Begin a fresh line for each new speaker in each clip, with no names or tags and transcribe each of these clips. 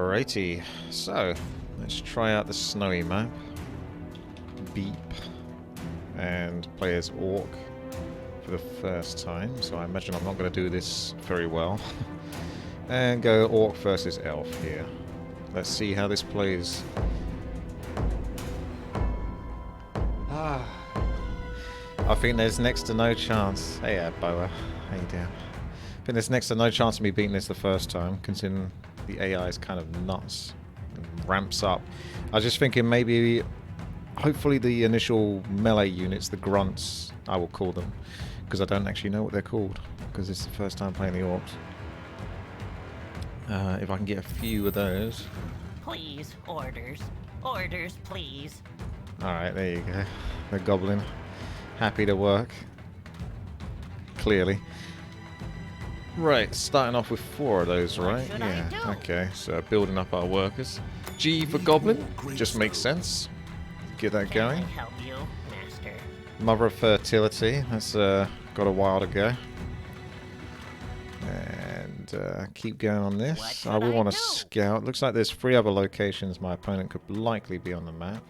Alrighty, so let's try out the snowy map. Beep. And play as Orc for the first time, so I imagine I'm not going to do this very well. And go Orc versus Elf here. Let's see how this plays. I think there's next to no chance. Hey, Boa. How you doing? I think there's next to no chance of me beating this the first time, considering the AI is kind of nuts and ramps up. I was just thinking maybe, hopefully the initial melee units, the grunts, I will call them, because I don't actually know what they're called, because it's the first time playing the Orcs. If I can get a few of those.
Please, orders. Orders, please.
Alright, there you go. The Goblin. Happy to work. Clearly. Right, starting off with 4 of those, right? Yeah, okay, so building up our workers. G for Goblin, just makes sense. Get that going.
Can I help you, Master?
Mother of Fertility, that's got a while to go. And keep going on this. I will want to scout. Looks like there's 3 other locations my opponent could likely be on the map.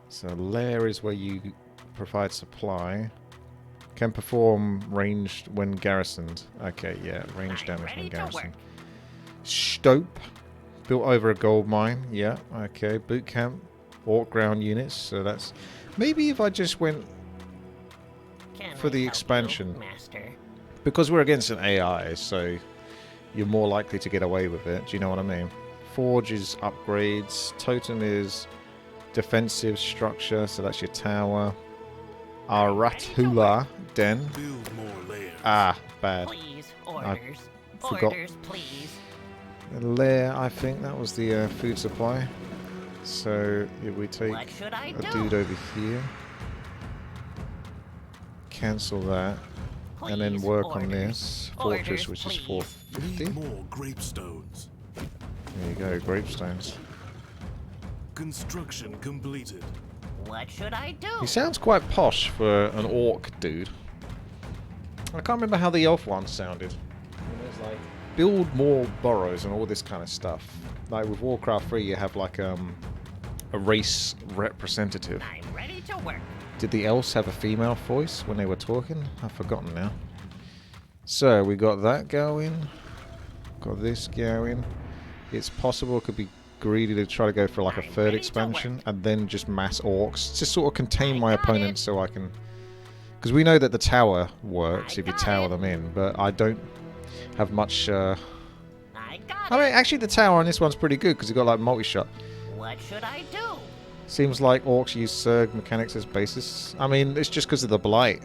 So lair is where you provide supply. Can perform ranged when garrisoned. Okay, yeah, range damage when garrisoned. Stope. Built over a gold mine. Yeah, okay. Boot camp. Orc ground units. So that's... Maybe if I just went for the expansion. Because we're against an AI, so you're more likely to get away with it. Do you know what I mean? Forge is upgrades. Totem is defensive structure. So that's your tower. Arathula Den. Ah, bad.
Please, orders.
I forgot.
Orders, please.
Lair, I think that was the food supply. So if we take a dude over here, cancel that,
Please,
and then work
orders.
on this fortress, which is 450.
More grapestones.
There you go, grapestones.
Construction completed.
What should I do?
He sounds quite posh for an orc dude. I can't remember how the elf one sounded. It's like build more burrows and all this kind of stuff. Like with Warcraft 3, you have like a race representative.
I'm ready to work.
Did the elves have a female voice when they were talking? I've forgotten now. So we got that going. Got this going. It's possible it could be greedy to try to go for like a 3rd expansion and then just mass orcs to sort of contain my opponents so I can... Because we know that the tower works if you tower them in, but I don't have much... I mean, actually the tower on this one's pretty good because you've got like multi-shot.
What should I do?
Seems like orcs use Zerg mechanics as basis. I mean, it's just because of the blight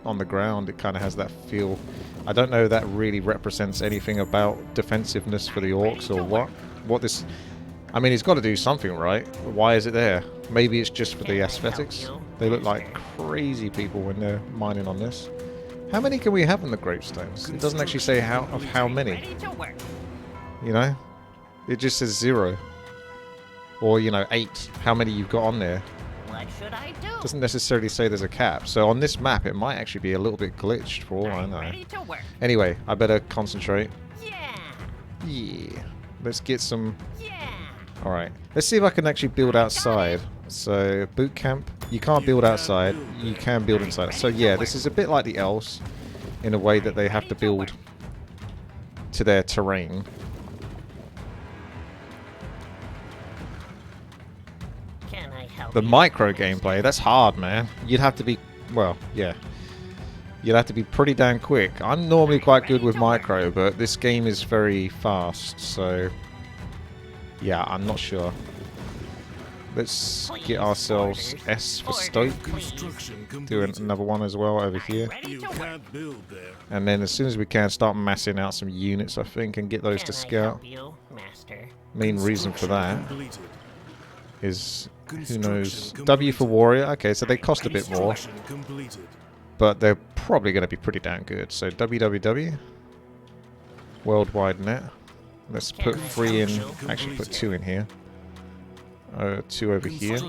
on the ground. It kind of has that feel. I don't know if that really represents anything about defensiveness for the orcs or what. What this... I mean, it's got to do something, right? Why is it there? Maybe it's just for the aesthetics. They look like crazy people when they're mining on this. How many can we have in the gravestones? It doesn't actually say how many. You know? It just says 0. Or, you know, 8. How many you've got on there.
What should I do?
Doesn't necessarily say there's a cap. So on this map, it might actually be a little bit glitched for all I know. Anyway, I better concentrate. Yeah. Let's get some... Alright. Let's see if I can actually build outside. So, boot camp. You can't build outside. You can build inside. So yeah, this is a bit like the elves in a way that they have to build to their terrain. The micro gameplay, that's hard, man. You'd have to be, well, yeah. You'd have to be pretty damn quick. I'm normally quite good with micro, but this game is very fast, so... Yeah, I'm not sure. Let's get ourselves S for Stoke. Do another one as well over here. And then as soon as we can, start massing out some units, I think, and get those to scout. Main reason for that is... Who knows? W for Warrior. Okay, so they cost a bit more. But they're probably going to be pretty damn good. So WWW. Worldwide net. Let's put 3 in. Actually put 2 in here. 2 over here.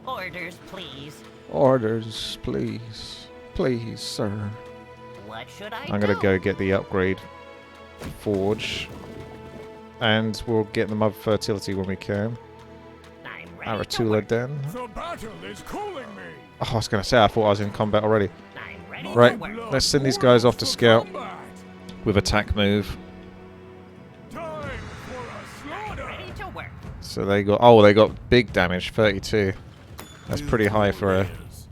Orders, please.
Orders, please. Please, sir.
What should I
I'm going to go get the upgrade forge. And we'll get the mob fertility when we can.
I'm ready to
Aratula
work.
Den.
The battle is calling me.
Oh, I was going to say, I thought I was in combat already.
I'm ready
Right,
to work.
let's send these guys off to scout
Combat.
with attack move.
Time for a slaughter.
Ready to work.
So they got big damage, 32. That's pretty high for a
Layers.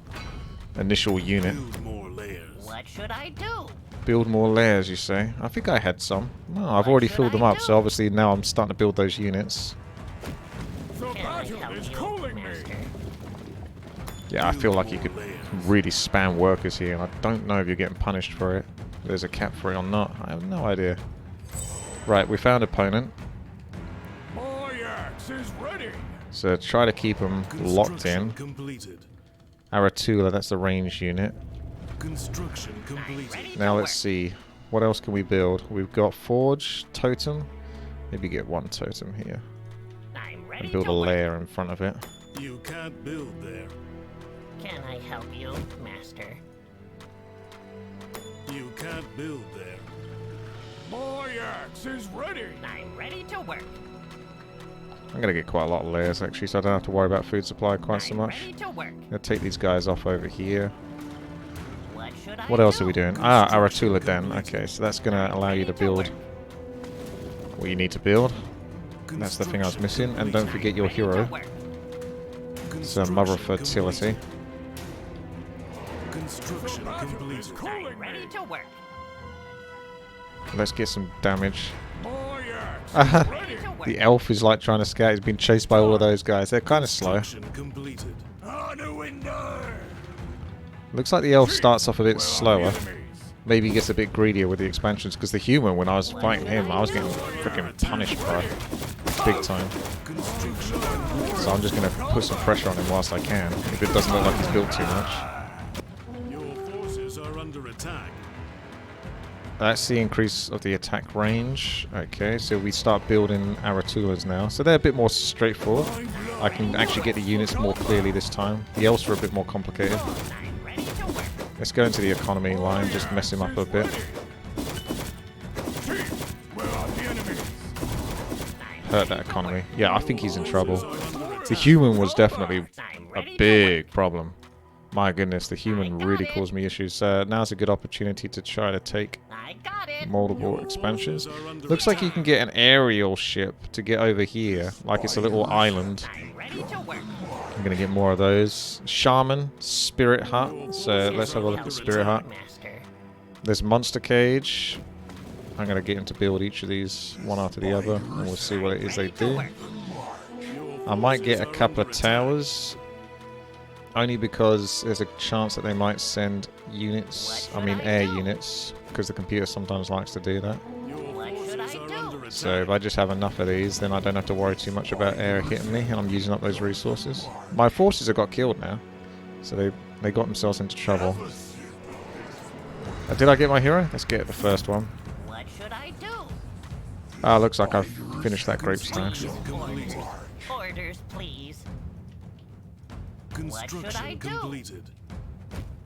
initial unit.
Build more layers.
What should I do?
Build more layers, you say? I think I had some. No, I've
What
already
should
filled them
I
up,
do?
so obviously now I'm starting to build those units.
The
Can I
battle
help
is
you,
calling me.
Master?
Yeah, I feel like you could really spam workers here, and I don't know if you're getting punished for it. There's a cap for it or not. I have no idea. Right, we found opponent.
My axe is ready.
So try to keep them locked in.
Construction completed.
Aratula, that's the range unit.
Construction
I'm
completed.
ready
Now
to
let's see. What else can we build? We've got Forge, Totem. Maybe get one Totem here.
work. I'm ready
And build
to
a
work.
layer in front of it.
You can't build there.
Can I help you, Master?
You can't build there. My axe is ready.
I'm ready to work.
I'm going to get quite a lot of layers actually, so I don't have to worry about food supply quite so
I'm
much.
ready to work.
I'm going to take these guys off over here.
What should I
What else
do?
are we doing? Ah, Aratula Den. Okay, so that's going to allow you to build what you need to build. That's the thing I was missing. And don't forget your
Ready to
hero.
work.
It's a Mother of Fertility.
Construction completed.
I'm ready to work.
Let's get some damage.
My axe is ready.
To work.
The elf is like trying to scout. He's been chased by all of those guys. They're kind of slow.
Construction completed. On a window.
Looks like the elf starts off a bit slower.
Enemies.
Maybe he gets a bit greedier with the expansions, because the human, when I was fighting him, I was getting freaking punished, bro. Big time.
Construction.
So I'm just going to put some pressure on him whilst I can, if it doesn't look like he's built too much.
Your forces are under attack.
That's the increase of the attack range. Okay, so we start building Aratulas now. So they're a bit more straightforward. I can actually get the units more clearly this time. The elves are a bit more complicated.
I'm ready to work.
Let's go into the economy line, just mess him up a bit.
Where are the enemies?
Hurt that economy. Yeah, I think he's in trouble. The human was definitely a big problem. My goodness, the human really caused me issues. Now's a good opportunity to try to take
I got it.
multiple expansions. Looks like you can get an aerial ship to get over here, like it's a little island.
I'm ready to work.
I'm gonna get more of those. Shaman, Spirit Hut. So let's have a look at Spirit Hut.
Master.
There's Monster Cage. I'm gonna get him to build each of these one after the other, and we'll see what it is they do. I might get a couple of towers, only because there's a chance that they might send units, I mean air units, because the computer sometimes likes to do that.
What should I do?
So if I just have enough of these, then I don't have to worry too much about air hitting me, and I'm using up those resources. My forces have got killed now, so they got themselves into trouble. Did I get my hero? Let's get the first one.
What should I do?
Ah, looks like I've finished that grapestone.
Orders, please.
Construction
do?
completed.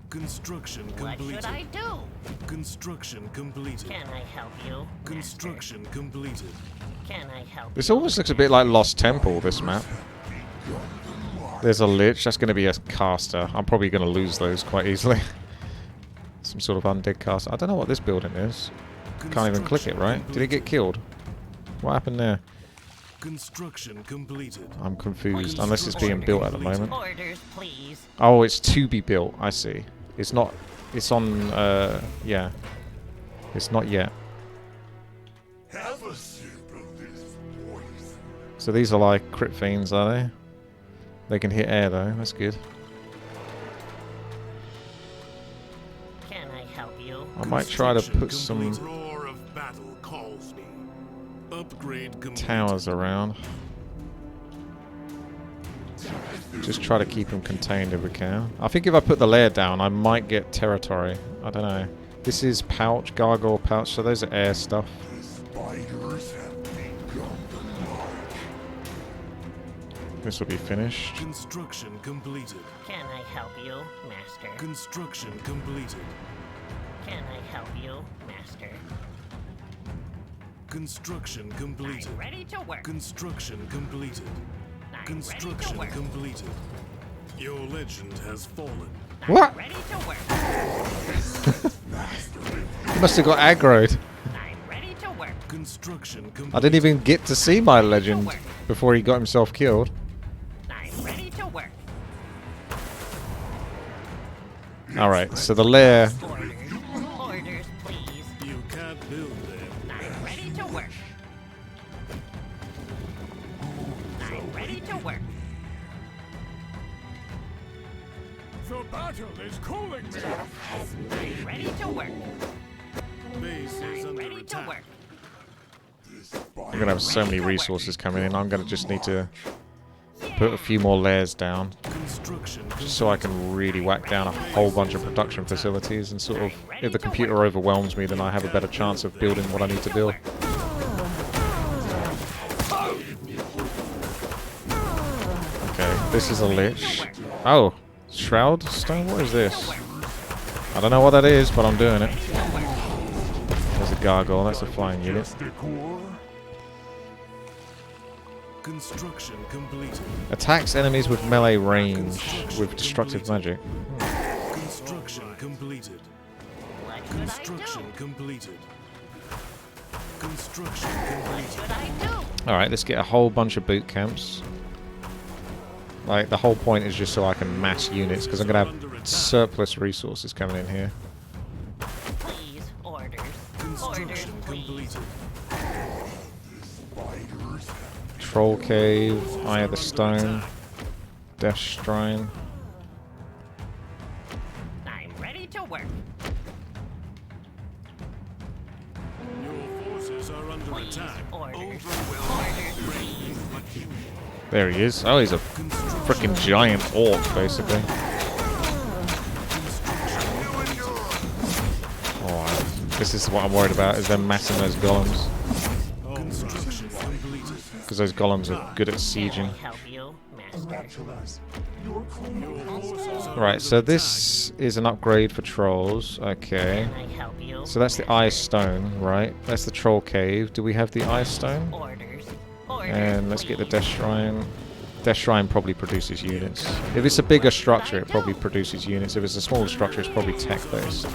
Construction
What
completed.
should I do?
Construction completed.
Can I help you?
Construction completed.
Can I help
This
you?
almost looks a bit like Lost Temple, this map. There's a Lich, that's going to be a caster. I'm probably going to lose those quite easily. Some sort of undead caster. I don't know what this building is. Can't even click it, right? Did it get killed? What happened there?
Construction completed.
I'm confused, unless it's being built at the moment.
Orders, please.
Oh, it's to be built, I see. It's not, it's on, yeah. It's not yet.
Have a sip of this poison.
So these are like crit fiends, are they? They can hit air though, that's good.
Can I help you?
I might try to put
Construction
some
complete. Roar of battle calls me. Upgrade complete.
towers around. Just try to keep them contained if we can. I think if I put the layer down, I might get territory. I don't know. This is pouch, gargoyle pouch, so those are air stuff.
Spiders have become large.
This will be finished.
Construction completed.
Can I help you, Master?
Construction completed.
Can I help you, Master?
Construction completed.
I'm ready to work.
Construction completed.
I'm
Construction
ready to work.
completed. Your legend has fallen.
What?
I'm ready to work.
He must have got aggroed.
I'm ready to work.
Construction completed.
I didn't even get to see my legend before he got himself killed.
I'm ready to work.
Alright, so the lair...
Orders. Orders, please.
You can't build there.
I'm ready to work. I'm ready to work.
The battle is calling me.
I'm ready to work.
Base is
I'm
under
ready to
attack.
work.
I'm gonna have so many resources coming in. I'm gonna just need to put a few more layers down,
Construction
just so I can really whack down a whole bunch of production facilities and sort of, if the computer overwhelms me, then I have a better chance of building what I need to build. Okay, this is a lich. Oh, shroud stone. What is this? I don't know what that is, but I'm doing it. There's a gargoyle. That's a flying unit.
Construction completed.
Attacks enemies with melee range with destructive magic.
Construction completed.
What should I
Construction
do?
completed. Construction
What
completed.
should I do?
Alright, let's get a whole bunch of boot camps. Like, the whole point is just so I can mass units, because I'm going to have surplus resources coming in here.
Please, orders. Orders,
Construction
please.
completed.
Troll Cave, Eye of the Stone, Death Shrine.
I'm ready to work.
Your forces are under
Please,
attack.
orders. Orders, please.
There he is. Oh, he's a freaking giant orc, basically. Oh, this is what I'm worried about, is them massing those golems.
Construction completed.
Because those golems are good at
Can I
sieging.
help you, master?
Your forces are
Right, so this is an upgrade for trolls. Okay.
Can I help you?
So that's the Eye Stone, right? That's the Troll Cave. Do we have the Eye Stone?
Orders. Orders,
And let's get the
please.
Death Shrine. Death Shrine probably produces units. If it's a bigger structure, it probably produces units. If it's a smaller structure, it's probably tech-based.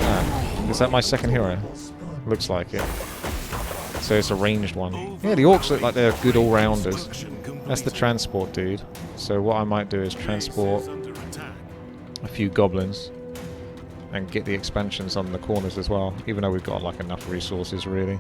Ah, is that my second hero? Looks like it. So it's a ranged one. Yeah, the orcs look like they're good all-rounders. That's the transport dude. So what I might do is transport
under attack.
a few goblins and get the expansions on the corners as well, even though we've got like enough resources really.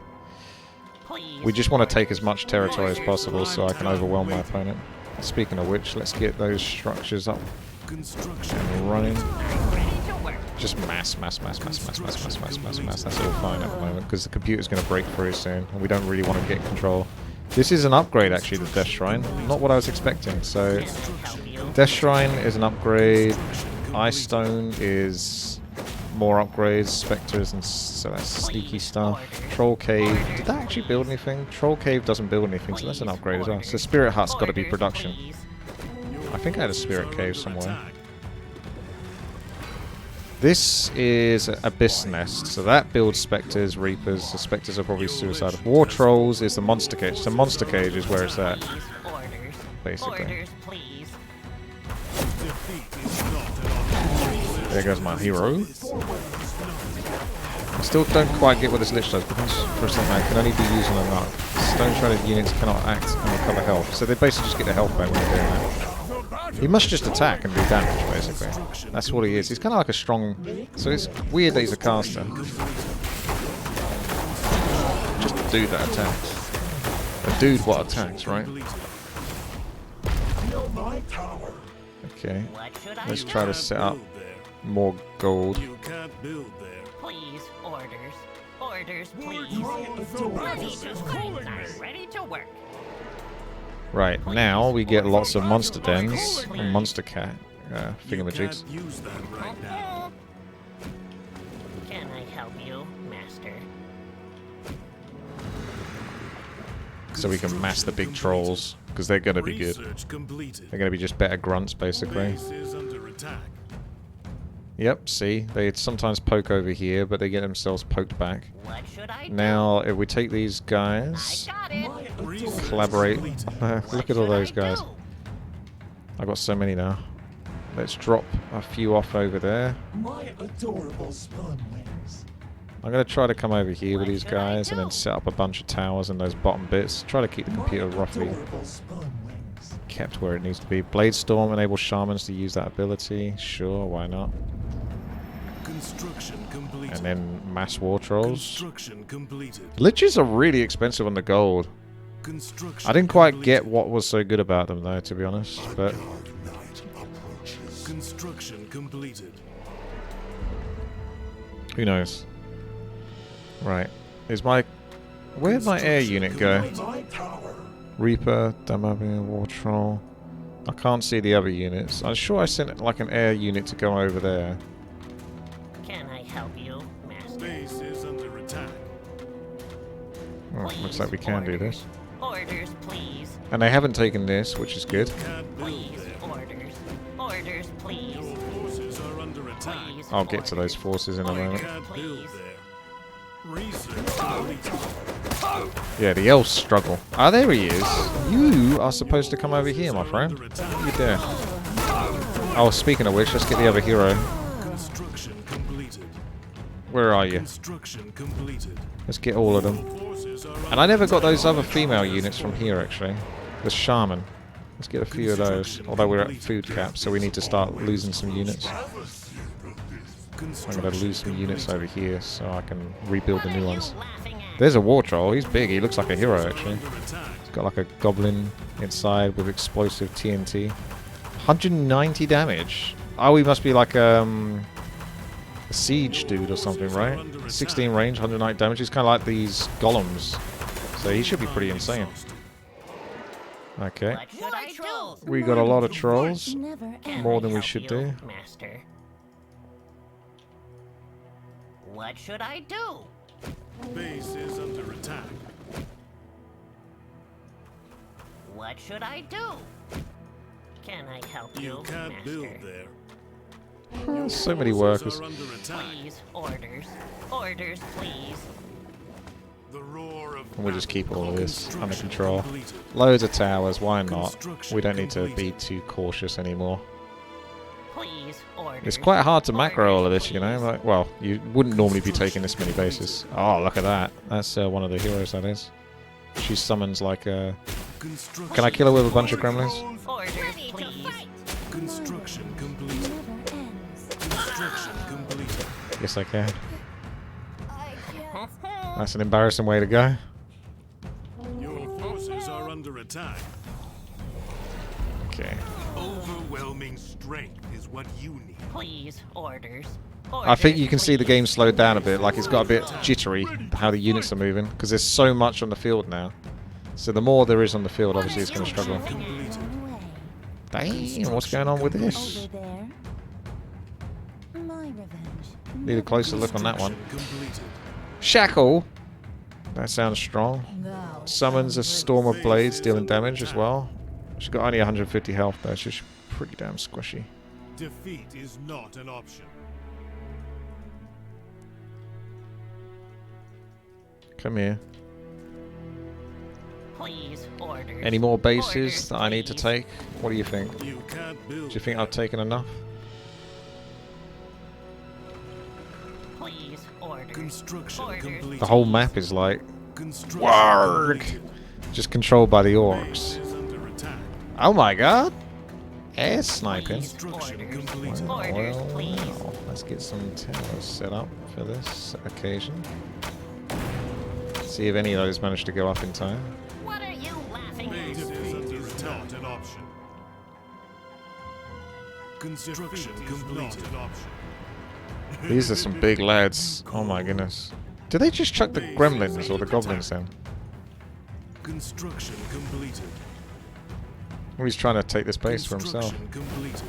Please,
We just want to take as much territory as possible so I can overwhelm my opponent. Speaking of which, let's get those structures up
Construction
and running.
I'm ready to work.
Just mass. That's all fine at the moment because the computer's going to break through soon and we don't really want to get control. This is an upgrade actually, the Death Shrine. Not what I was expecting. So
Can I help you?
Death Shrine is an upgrade. Ice Stone is more upgrades, specters, and so that's sneaky stuff. Troll Cave. Did that actually build anything? Troll Cave doesn't build anything, so that's an upgrade as well. So Spirit Hut's got to be production.
Please.
I think I had a Spirit Cave somewhere. This is Abyss Nest, so that builds Spectres, Reapers. The Spectres are probably suicidal. War Trolls is the Monster Cage. So Monster Cage is where it's at,
Please, orders.
basically.
Orders, please.
defeat is not an option.
There goes my hero. I still don't quite get what this Lich does, because for a second I can only be using a nut. Stone Shredded units cannot act and recover health, so they basically just get their health back when they're doing that. He must just attack and do damage, basically. That's what he is. He's kind of like a strong... So it's weird that he's a caster. Just a dude that attacks. A dude what attacks, right? Okay.
What should I
Let's
do?
try to set up more gold.
You can't build there.
Please, orders. Orders, please.
The battle is calling me.
I'm ready to work.
Right, now we get lots of monster dens and monster cat
You
thingamajigs.
can't use that right now.
Can I help you, master?
So we can mass the big trolls, because they're going to be good.
Research completed.
They're going to be just better grunts, basically.
Base is under attack.
Yep, see? They sometimes poke over here, but they get themselves poked back.
What should I do?
Now, if we take these
I
guys,
got it.
collaborate. Look at all those
Should I
guys.
do?
I've got so many now. Let's drop a few off over there.
My adorable spawn wings.
I'm going to try to come over here with
What
these
should I
guys and then
do?
set up a bunch of towers in those bottom bits. Try to keep the computer
My
roughly
adorable spawn wings.
kept where it needs to be. Blade Storm enables shamans to use that ability. Sure, why not?
Construction completed.
And then mass war trolls.
Construction completed.
Liches are really expensive on the gold.
Construction
I didn't quite
completed.
get what was so good about them though, to be honest. But
Dark night approaches.
Construction completed.
who knows? Right. Where'd my air unit go?
My tower.
Reaper, Damavian, War Troll. I can't see the other units. I'm sure I sent like an air unit to go over there.
Can I help you, Master?
Base is under attack.
Oh, looks
Please,
like we can do
orders.
this.
Orders, please.
And they haven't taken this, which is good.
Can't build
Please,
there.
orders. Orders, please.
Your forces are under attack.
Please,
I'll get to those
orders.
forces in a
I
moment.
can't build
Please.
there. Research completed.
Yeah, the elves struggle. Ah, there he is. You are supposed to come over here, my friend.
Under attack.
What are you doing? Oh, speaking of which, let's get the other hero.
Construction completed.
Where are you?
Construction completed.
Let's get all of them.
Forces are
And I never got those other female units from here, actually. The shaman. Let's get a few of those. Although we're at food cap, so we need to start losing some units. I'm going to lose some units over here so I can rebuild the
What are
new
you
ones.
laughing at?
There's a war troll. He's big. He looks like a hero, actually.
under attack.
He's got like a goblin inside with explosive TNT. 190 damage. Oh, he must be like a siege dude or something, right? 16 range, 190 damage. He's kind of like these golems. So he should be pretty insane. Okay.
What should I do?
We got a lot of trolls.
Can
More
I
than we
help
should
you,
do.
Master. What should I do?
Base is under attack.
What should I do? Can I help you,
You can't
Master?
build there.
Oh, so many
Forces
workers.
are under attack.
Please, orders. Orders, please.
The roar of
And we'll just keep all of this under
construction
control.
completed.
Loads of towers, why not?
Construction
We don't need to be
completed.
too cautious anymore.
Please, orders.
It's quite hard to macro all of
Orders,
this, you know?
please.
Like, well, you wouldn't normally be taking this many bases. Oh, look at that. That's one of the heroes, that is. She summons like a...
Construction
Can I kill her with a bunch of gremlins?
Orders, please.
Construction completed. Construction completed.
Yes, I can. That's an embarrassing way to go.
Your forces are under attack.
Okay.
Overwhelming strength is what you need.
Please, orders.
I think you can see the
please.
game slowed down a bit. Like, it's got a bit jittery, how the units are moving. Because there's so much on the field now. So the more there is on the field, obviously it's going to struggle.
Completed.
Damn, what's going on with this?
Over there. My revenge.
Need a closer look on that one.
Construction completed.
Shackle! That sounds strong.
Thou
Summons a storm of blades, dealing damage as well. She's got only 150 health though, so she's pretty damn squishy.
Defeat is not an option.
Come here.
Please, orders.
Any more bases
Orders,
that I need to
please.
take? What do you think?
You can't build.
Do you think I've taken enough?
Please, orders.
Construction
Orders.
completed.
The whole map is like
Construction
Warg.
completed.
just controlled by the
Base
orcs.
is under attack.
Oh my god! Air sniping.
Please,
Construction
orders.
completed.
Orders, please.
Well, let's get some towers set up for this occasion. See if any of those manage to go up in time.
What are you laughing
Base
at?
is not an option. Construction completed.
These are some big lads. Oh my goodness. Did they just chuck the gremlins or the goblins then?
Construction completed.
Or he's trying to take this base for himself.
Construction completed.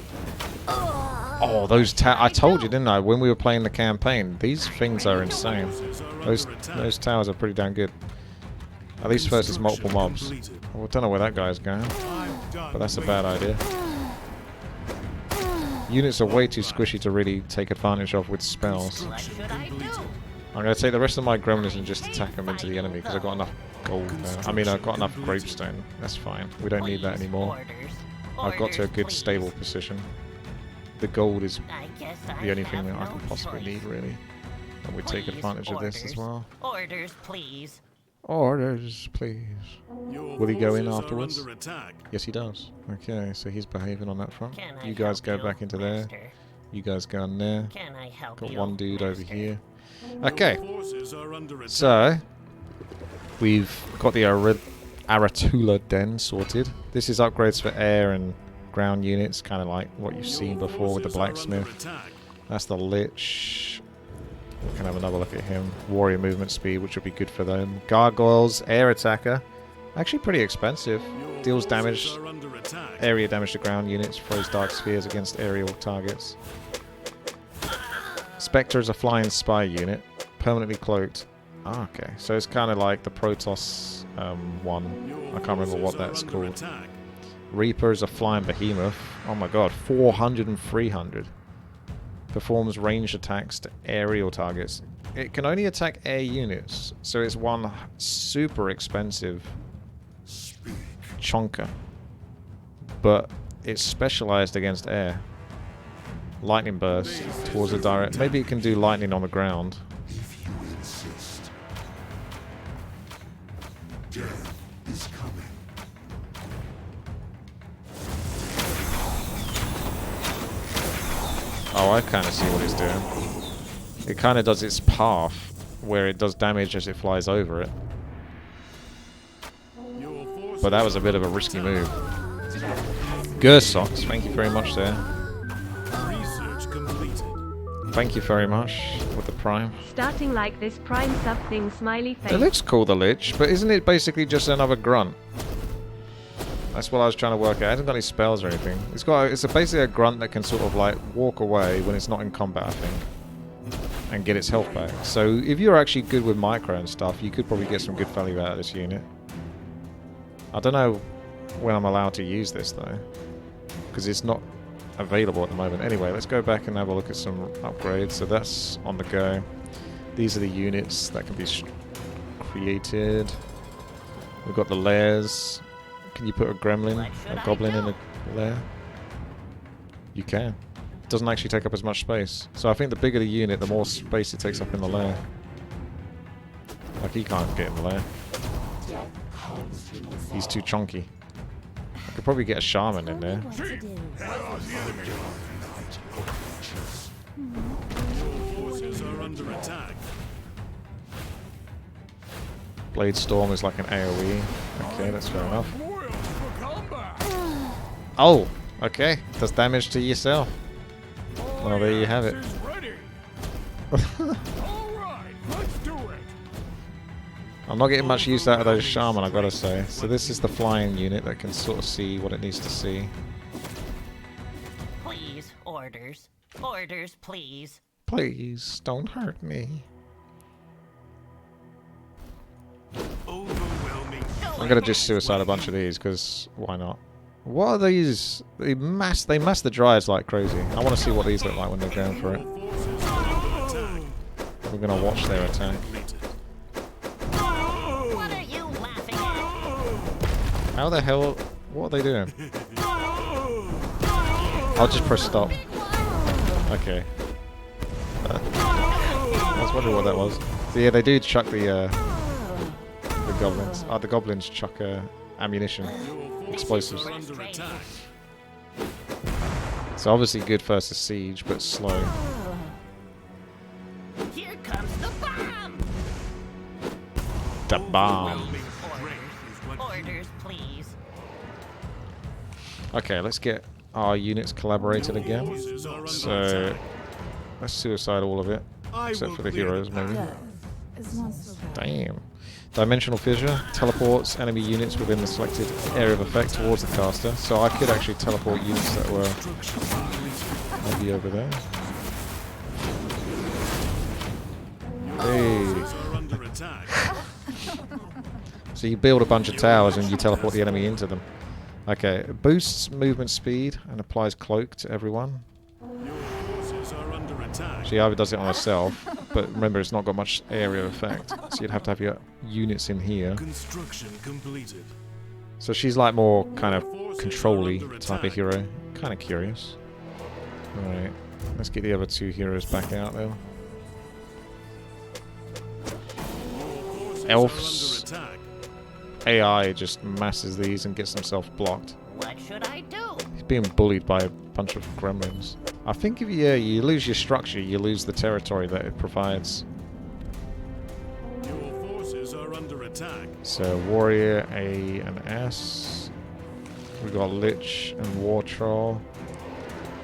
Oh, those I told you, didn't I, when we were playing the campaign? These things are insane. Those towers are pretty damn good. At least versus multiple mobs.
Completed.
I don't know where that guy's going, but that's a bad idea. Units are way too squishy to really take advantage of with spells.
What should I do?
I'm going to take the rest of my gremlins and just attack them into the enemy because I've got enough gold now. I mean, I've got enough gravestone. That's fine. We don't need that anymore. I've got to a good stable position. The gold is the only thing that I can possibly need, really. And we take advantage of this as well.
Orders, please.
Orders, please.
Your
Will he go in
forces are
afterwards?
under attack.
Yes, he does. Okay, so he's behaving on that front.
Can I
You guys
help
go back into there.
Master?
You guys go in there.
Can I help
Got
you,
one dude over
Master?
here.
Your
Okay,
forces are under attack.
so we've got the Aratula Den sorted. This is upgrades for air and ground units, kind of like what you've seen before with the blacksmith. That's the Lich. We can have another look at him. Warrior movement speed, which would be good for them. Gargoyles, air attacker. Actually pretty expensive. Deals damage, area damage to ground units, throws dark spheres against aerial targets. Spectre is a flying spy unit, permanently cloaked. Ah, okay. So it's kind of like the Protoss one. I can't remember what that's called. Reaper is a flying behemoth. Oh my god, 400 and 300. Performs ranged attacks to aerial targets. It can only attack air units, so it's one super expensive chonker. But it's specialized against air. Lightning burst towards the direct. Maybe it can do lightning on the ground.
If you insist. Death is coming.
Oh, I kind of see what it's doing. It kind of does its path, where it does damage as it flies over it. But that was a bit of a risky move. Gersocks, thank you very much there.
Research completed.
Thank you very much with the prime.
Starting like this prime sub thing, smiley face.
It looks cool, the Lich, but isn't it basically just another grunt? That's what I was trying to work out. It hasn't got any spells or anything. It's basically a grunt that can sort of like walk away when it's not in combat, I think, and get its health back. So if you're actually good with micro and stuff, you could probably get some good value out of this unit. I don't know when I'm allowed to use this though, because it's not available at the moment. Anyway, let's go back and have a look at some upgrades. So that's on the go. These are the units that can be created. We've got the lairs. Can you put a gremlin, a goblin in a lair? You can. It doesn't actually take up as much space. So I think the bigger the unit, the more space it takes up in the lair. Like he can't get in the lair. He's too chunky. I could probably get a shaman in there.
What to do?
Forces are under attack.
Blade Storm is like an AoE. Okay, that's fair enough.
Foils for combat.
Oh, okay. Does damage to yourself. Well, there you have it.
Is ready. All right, let's do it.
I'm not getting much use out of those shaman, I gotta say. So this is the flying unit that can sort of see what it needs to see.
Please, orders. Orders, please.
Please, don't hurt me.
Overwhelming.
I'm gonna just suicide a bunch of these, because why not? What are these? They mass the drives like crazy. I want to see what these look like when they're going for it.
Forces are under attack.
We're gonna watch their attack.
What are you laughing at?
How the hell? What are they doing? I'll just press stop. Okay. I was wondering what that was. So yeah, they do chuck the goblins. The goblins chuck ammunition, explosives.
Under attack.
So obviously good versus siege, but slow.
Here comes the bomb.
The bomb.
Orders, please.
Okay, let's get our units collaborated again.
Forces are under
So
attack.
let's suicide all of it,
I
except
will
for the
clear
heroes,
the
maybe.
path.
It's not so bad.
Damn. Dimensional Fissure teleports enemy units within the selected area of effect towards the caster. So I could actually teleport units that were maybe over there. Hey.
Forces are under attack.
So you build a bunch of towers and you teleport the enemy into them. Okay, it boosts movement speed and applies cloak to everyone.
Your forces are under attack.
She either does it on herself, but remember it's not got much area effect, so you'd have to have your units in here.
Construction completed.
So she's like more kind of control-y type of hero. Kind of curious. Alright, let's get the other two heroes back out there. Elves. AI just masses these and gets himself blocked.
What should I do?
He's being bullied by a bunch of gremlins. I think if you lose your structure, you lose the territory that it provides.
Your forces are under attack.
So warrior A and S. We got Lich and War Troll.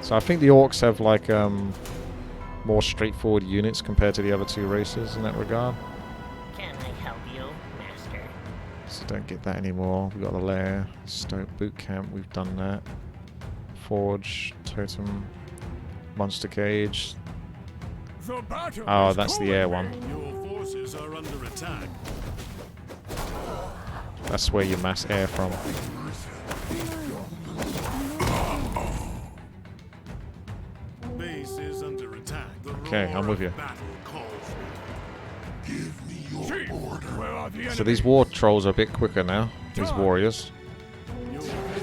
So I think the orcs have like more straightforward units compared to the other two races in that regard.
Can I help you, Master?
So don't get that anymore. We got the lair, Stoke Boot Camp. We've done that. Forge, Totem, Monster Cage.
The battle
Oh,
is
that's the
going.
air one.
Your forces are under attack.
That's where you mass air from.
Base is under attack. The
Okay,
roar
I'm with
of
you.
battle calls me.
Give me your
Chief,
order.
where are the
So these
enemies?
war trolls are a bit quicker now. These warriors.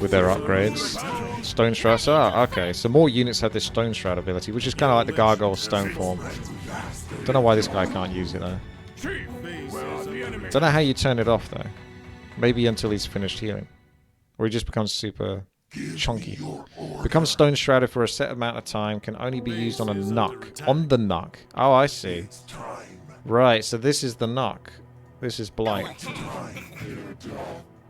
With their upgrades. Stone Shroud. So, okay, so more units have this Stone Shroud ability, which is kind of like the Gargoyle Stone form. Don't know why this guy can't use it though.
Chief, where are the enemies?
Don't know how you turn it off though. Maybe until he's finished healing. Or he just becomes super chunky. Becomes Stone Shrouded for a set amount of time, can only be used on a Nuck. On the Nuck. Oh, I see. Right, so this is the Nuck. This is Blight.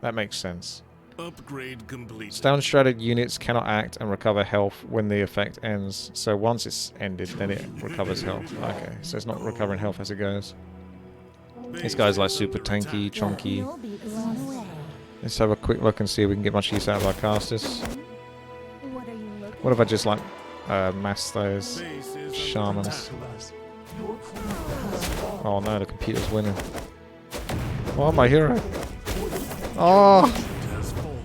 That makes sense.
Upgrade complete.
Stone Shrouded units cannot act and recover health when the effect ends. So once it's ended, then it recovers health. Okay, so it's not recovering health as it goes. This guy's like super tanky, chunky.
You'll be blown away.
Let's have a quick look and see if we can get much use out of our casters.
What are you looking
What if I just like mass those
Base is under
shamans?
attack.
Oh no, the computer's winning. Oh, my hero. Oh!
Has fallen.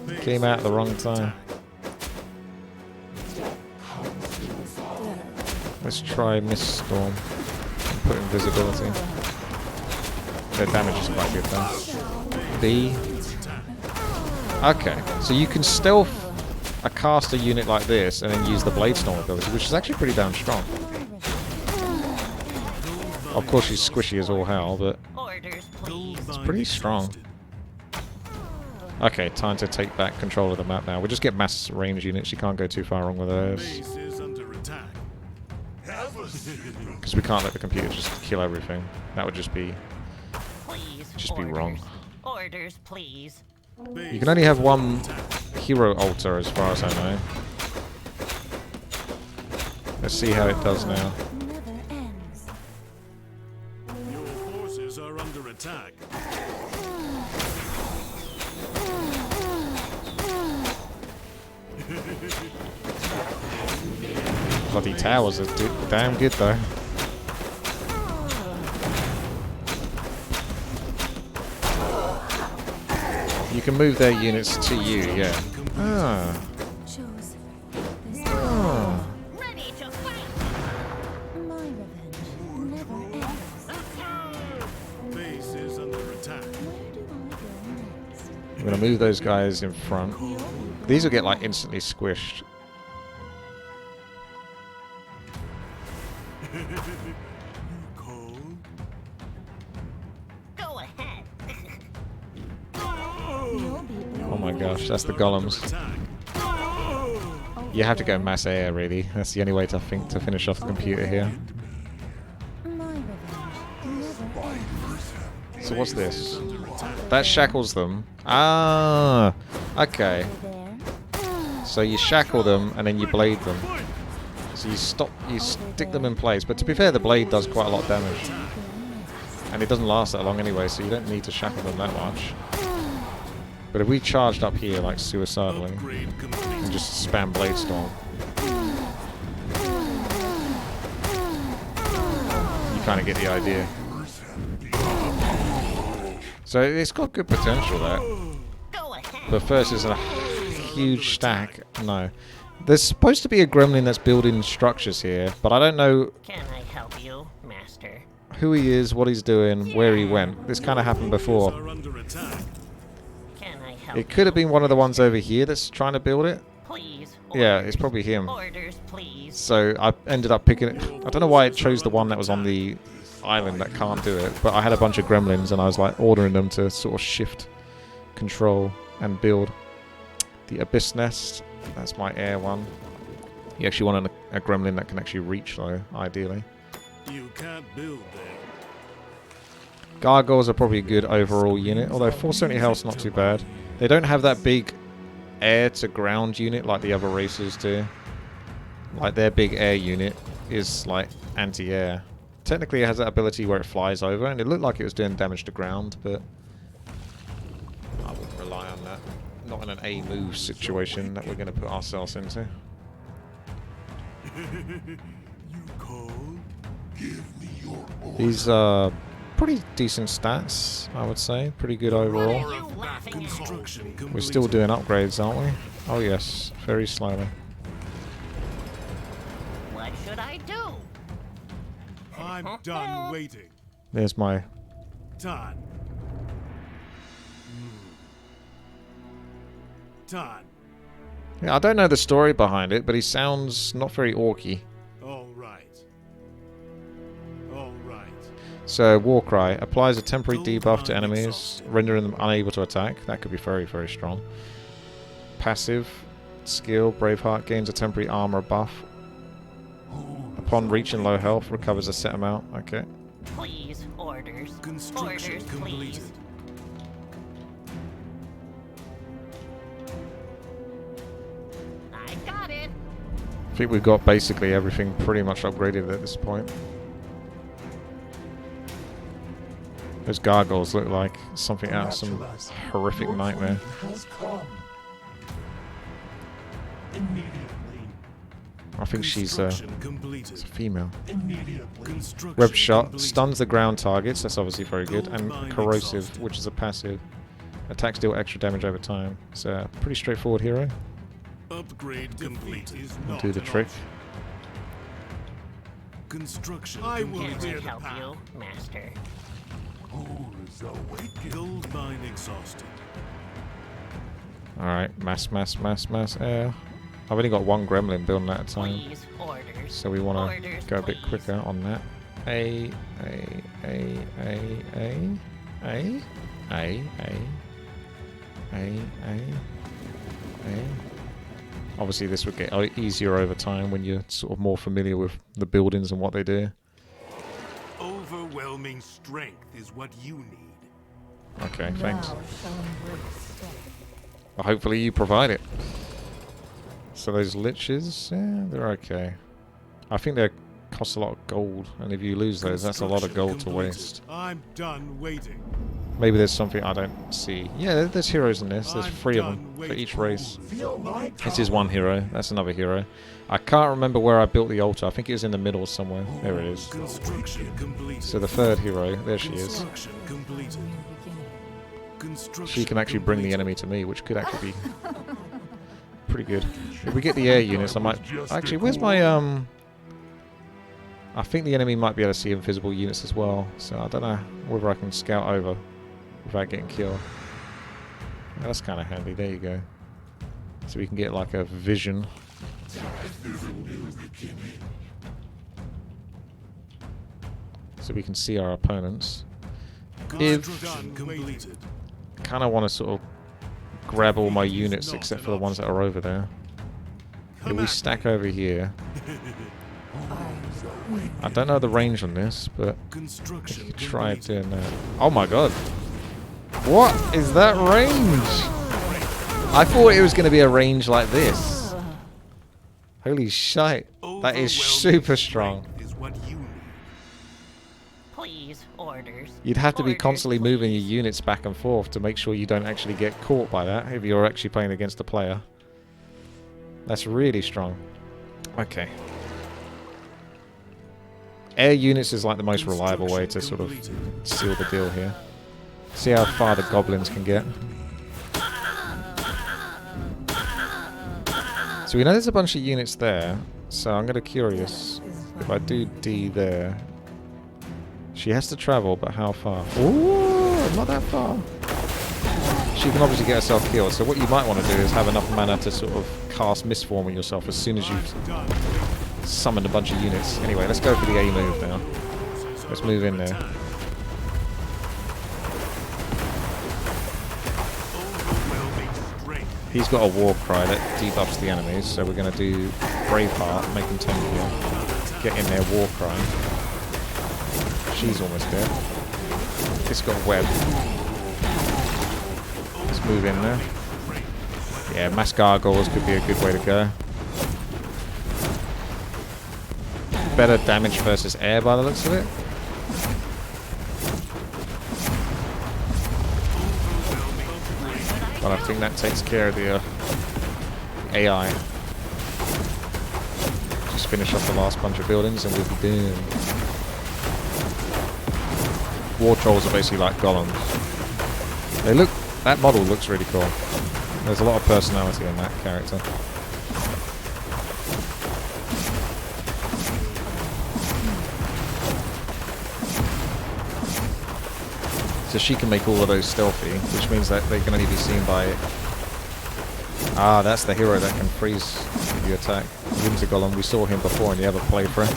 Base
Came out at
is
the wrong
under
time.
attack.
Let's try Mist Storm. And put invisibility. Their damage is quite good though. B. Okay, so you can stealth a caster unit like this and then use the Blade Storm ability, which is actually pretty damn strong. Of course she's squishy as all hell, but
Orders, please.
it's pretty strong. Okay, time to take back control of the map now. We'll just get mass range units, you can't go too far wrong with those.
Base is under attack.
Have a sip of
Because we can't let the computer just kill everything. That would just be
Please.
Just be
orders.
wrong.
Orders, please.
You can only have one hero altar as far as I know. Let's see how it does now.
never ends.
Your forces are under attack.
Bloody towers are damn good though. You can move their units to you, yeah. Ah.
Chose this
Ah.
Ready to fight.
my revenge never ends.
Base is under attack.
Where do I go next?
I'm gonna move those guys in front. These will get like instantly squished.
Cold.
Go ahead.
You'll be
Oh my gosh, that's the
Under
golems.
attack.
You have to go mass air really. That's the only way to finish off the computer here.
my revenge never ends.
So what's this? That shackles them. Ah, okay.
There.
So you shackle them and then you blade them. So you stick them in place. But to be fair, the blade does quite a lot of damage. And it doesn't last that long anyway, so you don't need to shackle them that much. But if we charged up here like suicidally
Upgrade
and
complete.
just spam Blade Storm, you kind of get the idea. So it's got good potential there.
Go ahead.
But first is a huge stack. No. There's supposed to be a gremlin that's building structures here, but I don't know
Can I help you, Master?
who he is, what he's doing, where he went. This kind of happened before.
Are under attack.
Can I help
It could have
you?
been one of the ones over here that's trying to build it.
Please.
Yeah,
orders.
it's probably him.
Orders, please.
So I ended up picking it. I don't know why it chose the one that was on the island that can't do it, but I had a bunch of gremlins and I was like ordering them to sort of shift, control, and build. The Abyss Nest, that's my air one. You actually want a gremlin that can actually reach though, ideally.
You can't build there.
Gargoyles are probably a good overall unit, although 470 health's not too bad. They don't have that big air to ground unit like the other races do. Like their big air unit is like anti-air. Technically it has that ability where it flies over, and it looked like it was doing damage to ground, but I wouldn't rely on that. Not in an A move situation that we're going to put ourselves into.
You cold?
These are pretty decent stats, I would say. Pretty good overall.
You laughing at?
Construction completed.
We're still doing upgrades, aren't we? Oh yes, very slowly.
What should I do?
I'm done waiting.
There's my...
Done. Done.
Yeah, I don't know the story behind it, but he sounds not very orky.
All right. All right.
So, Warcry applies a temporary debuff to enemies, rendering them unable to attack. That could be very, very strong. Passive skill, Braveheart gains a temporary armor buff. Upon reaching low health, recovers a set amount. Okay.
Please, orders.
Construction
Orders,
completed.
please. I got it.
I think we've got basically everything pretty much upgraded at this point. Those gargoyles look like something out of some horrific nightmare.
Has come. Immediately.
I think she's a
Construction completed.
female.
Immediately.
Construction
Web shot
completed.
stuns the ground targets, that's obviously very good, and corrosive, which is a passive. Attacks deal extra damage over time. It's a pretty straightforward hero.
Upgrade completed.
Will do the trick.
Construction. I will
Can I
clear the
help
path.
you, Master?
Who is awakened?
Gold mine exhausted.
Alright, mass air. I've only got one gremlin building at a time,
Please, orders.
so we want
Orders,
to go a bit
please.
quicker on that. A. Obviously this would get easier over time when you're sort of more familiar with the buildings and what they do.
Overwhelming strength is what you need.
Okay, thanks.
Thou shalt embrace death.
Well, hopefully you provide it. So those liches, yeah, they're okay. I think they cost a lot of gold, and if you lose those, that's a lot of gold to waste.
I'm done waiting.
Maybe there's something I don't see. Yeah, there's heroes in this. There's
I'm
3 of
done
them for
waiting.
each race.
Feel my
This is one hero. That's another hero. I can't remember where I built the altar. I think it was in the middle somewhere. There it is.
Construction completed.
So the third hero, there she is.
Construction completed.
New beginning.
Construction
She can actually bring the
completed.
enemy to me, which could actually be pretty good. If we get the air units, I might... Actually, where's my... I think the enemy might be able to see invisible units as well. So I don't know whether I can scout over without getting killed. That's kind of handy. There you go. So we can get like a vision. So we can see our opponents. If
Construction completed.
kind of want to sort of grab all my units except for the ones that are over there. If we stack over here, I don't know the range on this, but if
Construction
you try
completed.
doing that. Oh my god! What is that range? I thought it was going to be a range like this. Holy shite! That is super strong.
Strength is what you need.
Please, orders.
You'd have to be
Orders,
constantly moving your
please.
units back and forth to make sure you don't actually get caught by that if you're actually playing against a player. That's really strong. Okay. Air units is like the most reliable way to sort of seal the deal here. See how far the goblins can get. So we know there's a bunch of units there. So I'm gonna curious if I do D there. She has to travel, but how far? Ooh, not that far. She can obviously get herself killed. So what you might want to do is have enough mana to sort of cast Mistform on yourself as soon as you've summoned a bunch of units. Anyway, let's go for the A move now. Let's move in there. He's got a war cry that debuffs the enemies, so we're going to do Braveheart, make him tankier. Get in there, war cry. She's almost dead. It's got web. Let's move in there. Yeah, mass gargoyles could be a good way to go. Better damage versus air by the looks of it. But I think that takes care of the AI. Just finish off the last bunch of buildings and we'll be done. War trolls are basically like golems. They look. That model looks really cool. There's a lot of personality in that character. So she can make all of those stealthy, which means that they can only be seen by... Ah, that's the hero that can freeze if you attack. Winter Golem, we saw him before in the other playthrough.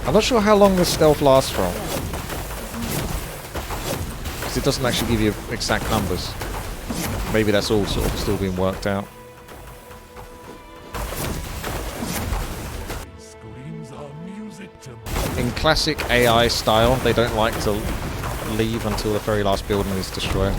I'm not sure how long this stealth lasts from. Because it doesn't actually give you exact numbers. Maybe that's all sort of still being worked out. In classic AI style, they don't like to leave until the very last building is destroyed.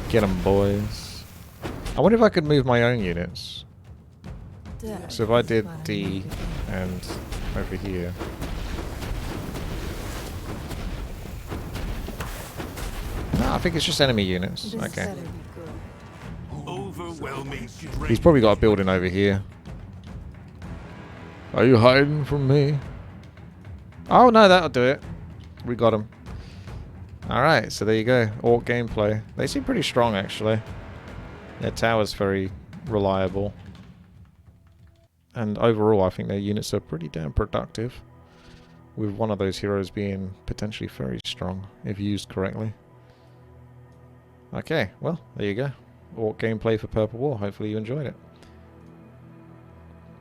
Get 'em, boys. I wonder if I could move my own units. So if I did D and over here. No, I think it's just enemy units. Okay. He's probably got a building over here. Are you hiding from me? Oh no, that'll do it. We got him. Alright, so there you go. Orc gameplay. They seem pretty strong actually. Their tower's very reliable. And overall I think their units are pretty damn productive. With one of those heroes being potentially very strong if used correctly. Okay, well, there you go. Orc gameplay for Purple War. Hopefully you enjoyed it.